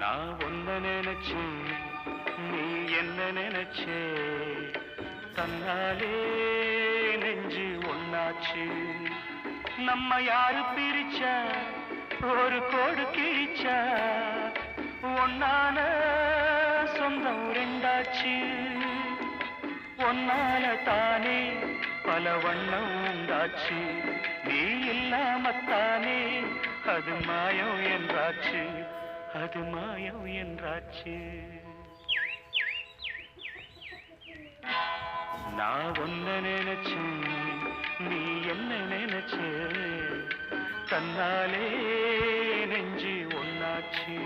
நான் ஒன்ன நினைச்சு நீ என்ன நினைச்சே தன்னாலே நெஞ்சு ஒன்னாச்சு நம்ம யாரு பிரிச்சா ஒரு கோடு கிழிச்சா ஒன்னான சொந்தம் ரெண்டாச்சு ஒன்னால தானே பல வண்ணம் உண்டாச்சு நீ இல்லாமத்தானே அது மாயம் என்றாச்சு அது மாயம் என்றாச்சு நான் ஒன்ன நினைச்சேன் நீ என்ன நினைச்சே தன்னாலே நெஞ்சு ஒன்னாச்சு